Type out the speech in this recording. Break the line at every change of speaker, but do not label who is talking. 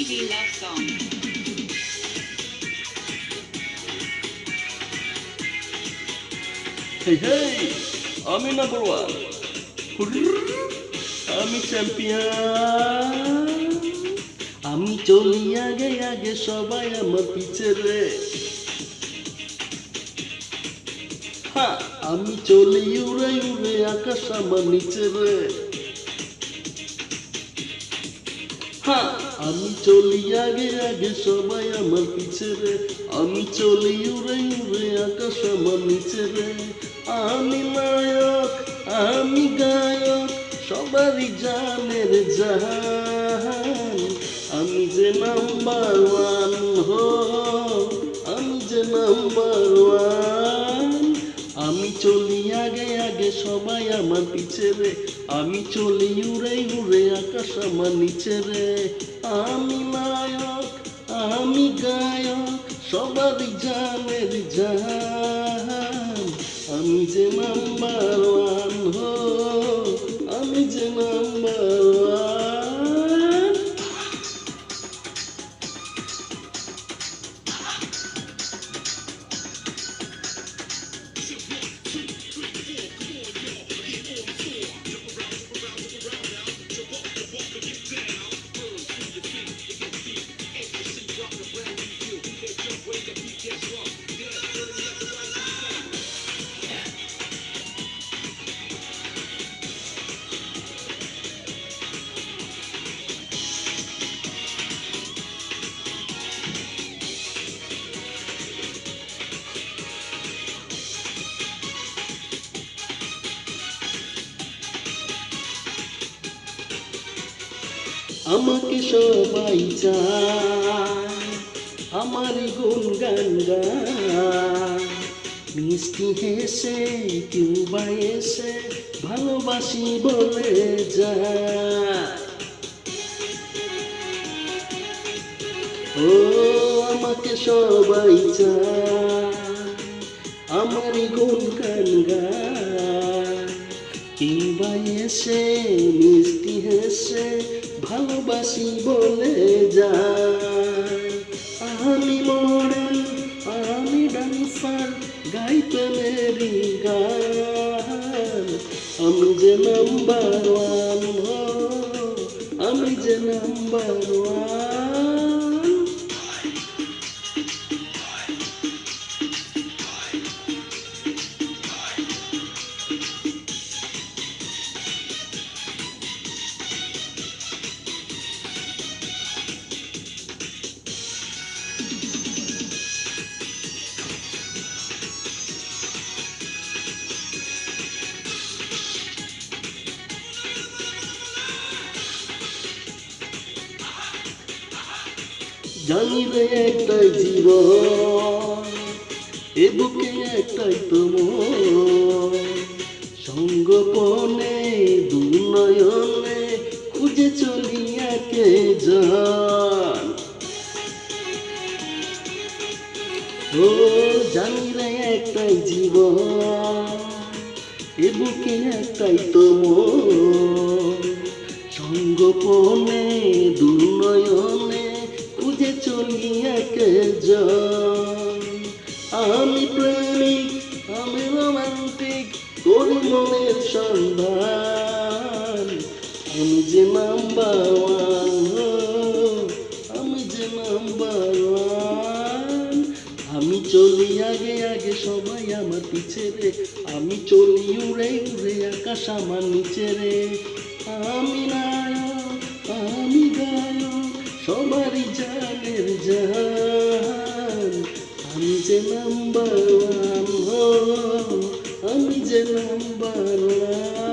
TV love song.
Hey hey, আমি number one, আমি champion. আমি চলি আগে আগে, সবাই আমার পিছে রে। হ্যাঁ, আমি চলি উড়ে উড়ে, আকাশ আমার নিচে রে। হ্যাঁ, আমি চলি আগে আগে, সবাই আমার পিছে রে। আমি চলি উড়ে উড়ে, আকাশ আমার নিচে রে। আমি নায়ক, আমি গায়ক, সবারই জানের জাহান। আমি যে নাম্বার ওয়ান, হো আমি যে নাম্বার ওয়ান। আমি চলি আগে আগে, সবাই আমার পিছে রে। আমি চলি উড়ে উড়ে, আকাশ আমার নিচে রে। আমি নায়ক, আমি গায়ক, সবারই জানের জান। আমি যে নাম্বার ওয়ান, হো আমি যে নাম্বার ওয়ান। আমাকে সবাই চায়, আমার গুণগান গায়। মিষ্টি হেসে কেউ বা এসে, ভালোবাসি বলে যায়। ও আমাকে সবাই চায়, আমার গুণগান গায়। কিংবা এসে মিষ্টি হেসে, ভালোবাসি বলে যায়। আমি মডেল, আমি ডান্সার, গাই প্রেমেরই গান। আমি যে নাম্বার ওয়ান, আমি যে নাম্বার ওয়ান। জানি রে একটাই জীবন, এ বুকে একটাই তোমার। সঙ্গোপনে দুনয়নে, খুঁজে চলি একে জান। ও জানি রে একটাই জীবন, এ বুকে একটাই তোমার। সঙ্গোপনে দুনয়নে, খুঁজে চলি একে জন। আমি প্রেমিক, আমি রোমান্টিক, করি মনের সন্ধান। আমি যে নাম্বার ওয়ান, আমি যে নাম্বার ওয়ান। আমি চলি আগে আগে, সবাই আমার পিছে রে। আমি চলি উড়ে উড়ে, আকাশ আমার নিচে রে। আমি নায়ক, আমি গায়ক, সবারই জানের জান। আমি যে নাম্বার ওয়ান, আমি যে নাম্বার ওয়ান।